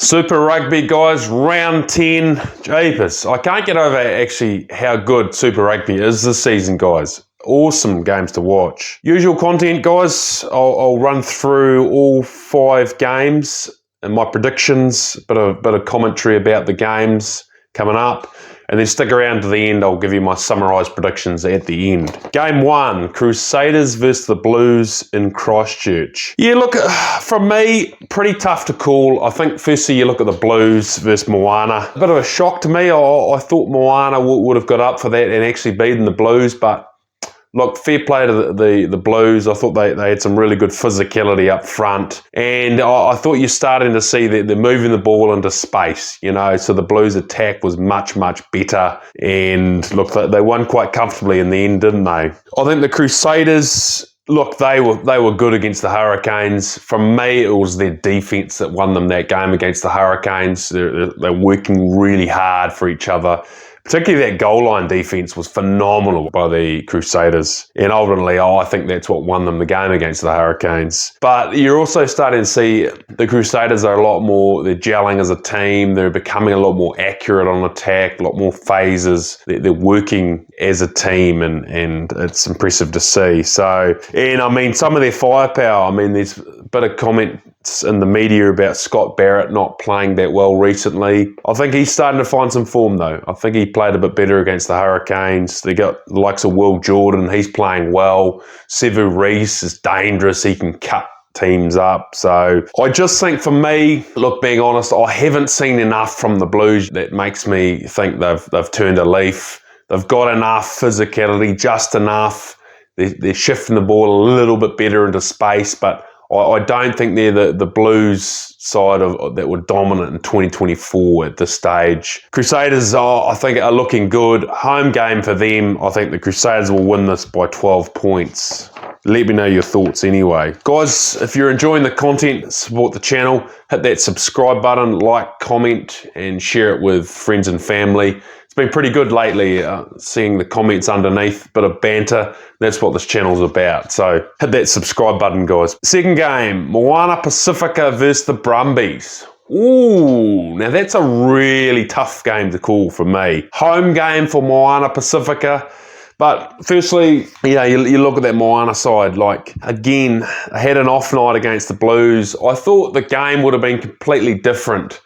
Super Rugby, guys, round 10. Jeepers. I can't get over actually how good Super Rugby is this season, guys. Awesome games to watch. Usual content, guys. I'll run through all 5 games and my predictions, bit of commentary about the games coming up. And then stick around to the end, I'll give you my summarised predictions at the end. Game 1, Crusaders versus the Blues in Christchurch. Yeah, look, from me, pretty tough to call. I think firstly you look at the Blues versus Moana. A bit of a shock to me. I thought Moana would have got up for that and actually beaten the Blues, but look, fair play to the Blues. I thought they had some really good physicality up front. And I thought you're starting to see that they're moving the ball into space, you know. So the Blues' attack was much, much better. And look, they won quite comfortably in the end, didn't they? I think the Crusaders, look, they were good against the Hurricanes. For me, it was their defence that won them that game against the Hurricanes. They're working really hard for each other. Particularly that goal line defence was phenomenal by the Crusaders. And ultimately, I think that's what won them the game against the Hurricanes. But you're also starting to see the Crusaders are a lot more, they're gelling as a team. They're becoming a lot more accurate on attack, a lot more phases. They're working as a team and it's impressive to see. So, and I mean, some of their firepower, I mean, there's a bit of comments in the media about Scott Barrett not playing that well recently. I think he's starting to find some form though. I think he played a bit better against the Hurricanes. They got the likes of Will Jordan, he's playing well. Sevu Reece is dangerous, he can cut teams up. So I just think for me, look, being honest, I haven't seen enough from the Blues that makes me think they've turned a leaf. They've got enough physicality, just enough. They're shifting the ball a little bit better into space, but I don't think they're the Blues side that were dominant in 2024 at this stage. Crusaders, I think, are looking good. Home game for them. I think the Crusaders will win this by 12 points. Let me know your thoughts anyway. Guys, if you're enjoying the content, support the channel. Hit that subscribe button, like, comment, and share it with friends and family. It's been pretty good lately, seeing the comments underneath, bit of banter. That's what this channel's about. So hit that subscribe button, guys. Second game, Moana Pasifika versus the Brumbies. Ooh, now that's a really tough game to call for me. Home game for Moana Pasifika. But firstly, you know, you look at that Moana side, like, again, I had an off night against the Blues. I thought the game would have been completely different.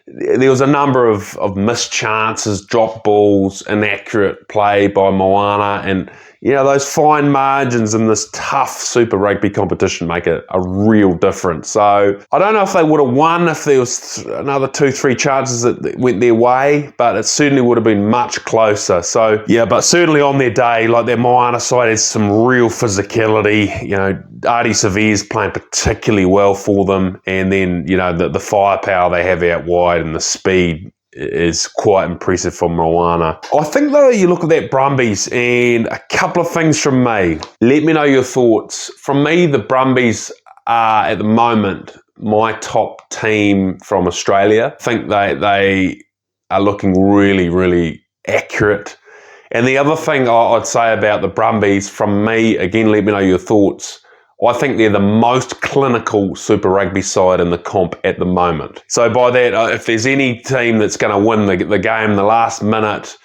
There was a number of missed chances, drop balls, inaccurate play by Moana, and you know, those fine margins in this tough Super Rugby competition make a real difference. So I don't know if they would have won if there was another 2-3 chances that went their way, but it certainly would have been much closer. So yeah, but certainly on their day, like their Moana side has some real physicality. You know, Artie Severe's playing particularly well for them, and then you know the firepower they have out wide and the speed is quite impressive for Moana. I think though, you look at that Brumbies and a couple of things from me. Let me know your thoughts. From me, the Brumbies are at the moment my top team from Australia. I think they are looking really, really accurate. And the other thing I'd say about the Brumbies, from me, again, let me know your thoughts. I think they're the most clinical Super Rugby side in the comp at the moment. So by that, if there's any team that's going to win the game in the last minute,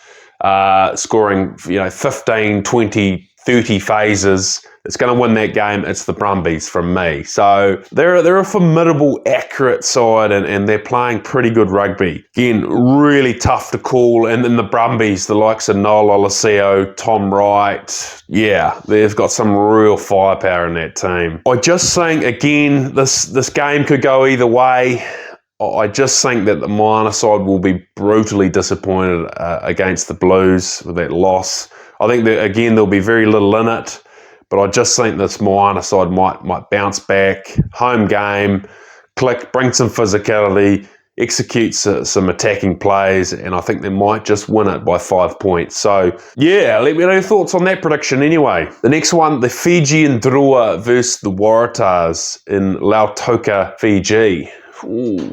scoring 15, 20, 30 phases, it's going to win that game, it's the Brumbies from me. So they're a formidable, accurate side, and they're playing pretty good rugby. Again, really tough to call. And then the Brumbies, the likes of Noel Olaseo, Tom Wright, yeah, they've got some real firepower in that team. I just think, again, this game could go either way. I just think that the Moana side will be brutally disappointed against the Blues with that loss. I think that, again, there'll be very little in it. But I just think this Moana side might bounce back. Home game, bring some physicality, execute some attacking plays, and I think they might just win it by 5 points. So, yeah, let me know your thoughts on that prediction anyway. The next one, the Fijian Drua versus the Waratahs in Lautoka, Fiji. Ooh,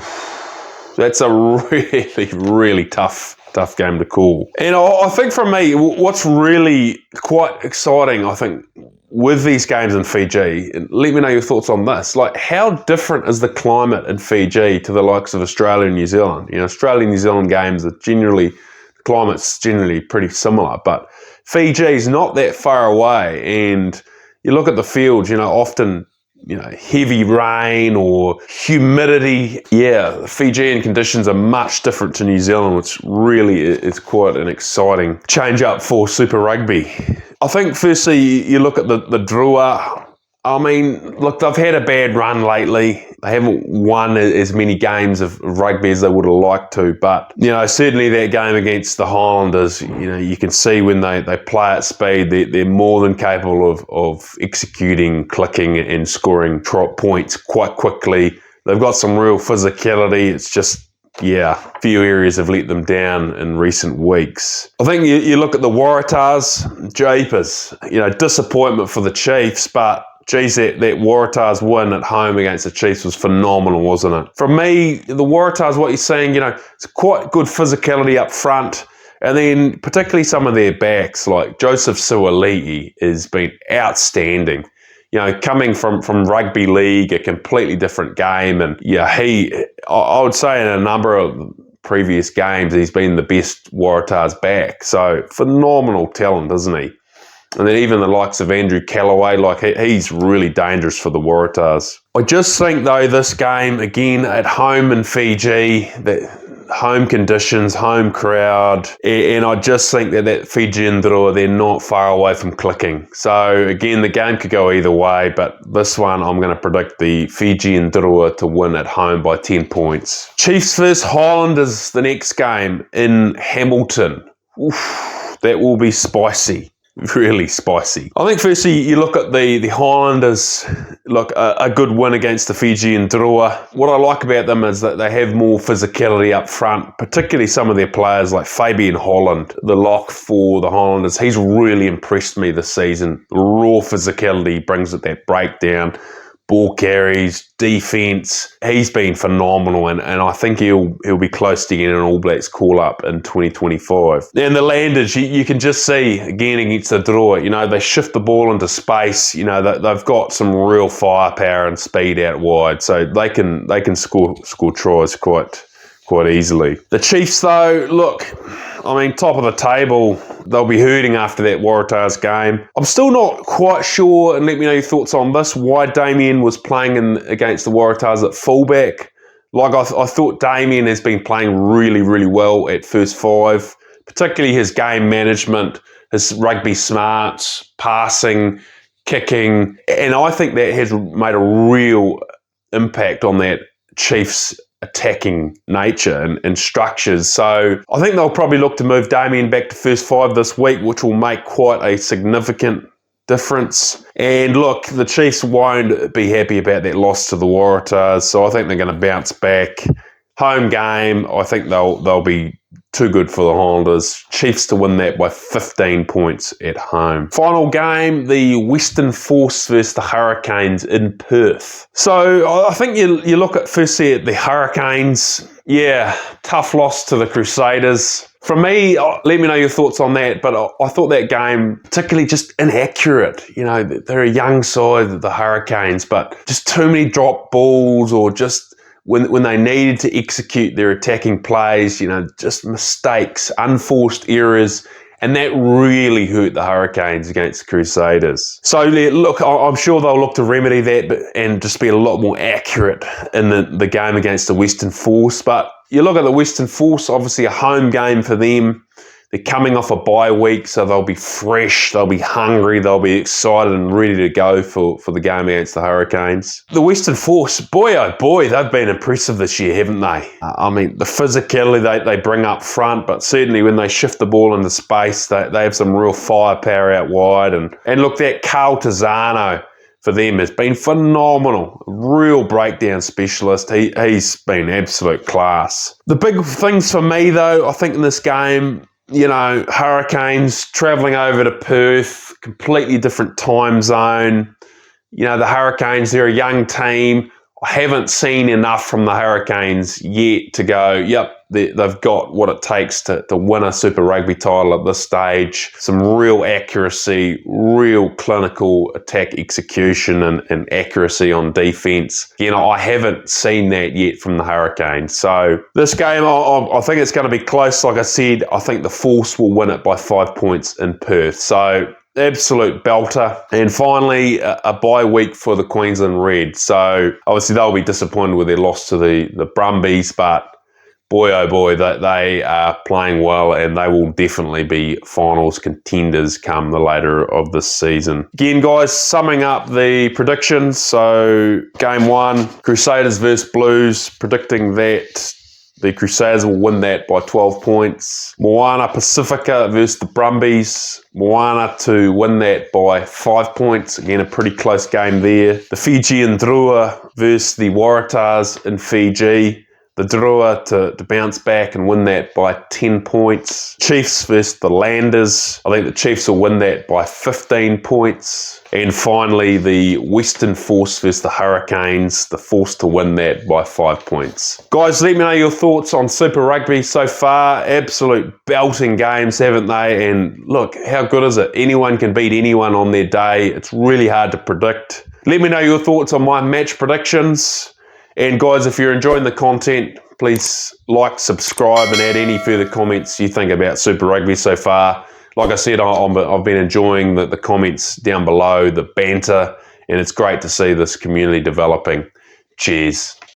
that's a really, really tough game to call. And I think for me, what's really quite exciting, I think, with these games in Fiji, and let me know your thoughts on this. Like, how different is the climate in Fiji to the likes of Australia and New Zealand? You know, Australia and New Zealand games are the climate's generally pretty similar, but Fiji's not that far away. And you look at the fields, you know, often, you know, heavy rain or humidity. Yeah, the Fijian conditions are much different to New Zealand, which really is quite an exciting change up for Super Rugby. I think firstly, you look at the Drua. I mean, look, they've had a bad run lately. They haven't won as many games of rugby as they would have liked to. But, you know, certainly that game against the Highlanders, you know, you can see when they play at speed, they're more than capable of executing, clicking and scoring points quite quickly. They've got some real physicality. It's just, yeah, a few areas have let them down in recent weeks. I think you look at the Waratahs, Japers, you know, disappointment for the Chiefs, but geez, that Waratahs win at home against the Chiefs was phenomenal, wasn't it? For me, the Waratahs, what you're saying, you know, it's quite good physicality up front. And then particularly some of their backs, like Joseph Suaalii, has been outstanding. You know, coming from rugby league, a completely different game. And yeah, I would say in a number of previous games, he's been the best Waratahs back. So phenomenal talent, isn't he? And then even the likes of Andrew Callaway, like he's really dangerous for the Waratahs. I just think though this game, again, at home in Fiji, that home conditions, home crowd, and I just think that Fijian Drua, they're not far away from clicking. So again, the game could go either way, but this one I'm going to predict the Fijian Drua to win at home by 10 points. Chiefs vs Highlanders, the next game in Hamilton. Oof, that will be spicy. Really spicy. I think firstly you look at the Highlanders, look, a good win against the Fijian Drua. What I like about them is that they have more physicality up front, particularly some of their players like Fabian Holland, the lock for the Highlanders. He's really impressed me this season. Raw physicality brings it, that breakdown, ball carries, defence. He's been phenomenal, and I think he'll be close to getting an All Blacks call-up in 2025. And the Landers, you can just see, again, against the Drua, you know, they shift the ball into space. You know, they've got some real firepower and speed out wide, so they can score tries quite easily. The Chiefs, though, look, I mean, top of the table, they'll be hurting after that Waratahs game. I'm still not quite sure, and let me know your thoughts on this, why Damien was playing against the Waratahs at fullback. Like, I thought Damien has been playing really, really well at first five, particularly his game management, his rugby smarts, passing, kicking, and I think that has made a real impact on that Chiefs attacking nature and structures. So I think they'll probably look to move Damien back to first five this week, which will make quite a significant difference. And look, the Chiefs won't be happy about that loss to the Waratahs, so I think they're going to bounce back. Home game, I think they'll be too good for the Highlanders. Chiefs to win that by 15 points at home. Final game, the Western Force versus the Hurricanes in Perth. So I think you look at firstly at the Hurricanes. Yeah, tough loss to the Crusaders. For me, let me know your thoughts on that, but I thought that game particularly just inaccurate. You know, they're a young side, the Hurricanes, but just too many drop balls, or just when they needed to execute their attacking plays, you know, just mistakes, unforced errors, and that really hurt the Hurricanes against the Crusaders. So look, I'm sure they'll look to remedy that and just be a lot more accurate in the game against the Western Force. But you look at the Western Force, obviously a home game for them. They're coming off a bye week, so they'll be fresh, they'll be hungry, they'll be excited and ready to go for the game against the Hurricanes. The Western Force, boy oh boy, they've been impressive this year, haven't they? I mean, the physicality they bring up front, but certainly when they shift the ball into space, they have some real firepower out wide. And look, that Carl Tizzano for them has been phenomenal. Real breakdown specialist. He's been absolute class. The big things for me, though, I think in this game, you know, Hurricanes travelling over to Perth, completely different time zone. You know, the Hurricanes, they're a young team. I haven't seen enough from the Hurricanes yet to go, yep, they've got what it takes to win a Super Rugby title at this stage. Some real accuracy, real clinical attack execution and accuracy on defence. You know, I haven't seen that yet from the Hurricanes. So this game, I think it's going to be close. Like I said, I think the Force will win it by 5 points in Perth. So absolute belter. And finally, a bye week for the Queensland Reds. So obviously they'll be disappointed with their loss to the Brumbies, but boy, oh boy, they are playing well and they will definitely be finals contenders come the later of this season. Again, guys, summing up the predictions. So game 1, Crusaders versus Blues, predicting that the Crusaders will win that by 12 points. Moana Pasifika versus the Brumbies. Moana to win that by 5 points. Again, a pretty close game there. The Fijian Drua versus the Waratahs in Fiji. The Drua to bounce back and win that by 10 points. Chiefs versus the Highlanders. I think the Chiefs will win that by 15 points. And finally, the Western Force versus the Hurricanes. The Force to win that by 5 points. Guys, let me know your thoughts on Super Rugby so far. Absolute belting games, haven't they? And look, how good is it? Anyone can beat anyone on their day. It's really hard to predict. Let me know your thoughts on my match predictions. And guys, if you're enjoying the content, please like, subscribe, and add any further comments you think about Super Rugby so far. Like I said, I've been enjoying the comments down below, the banter, and it's great to see this community developing. Cheers.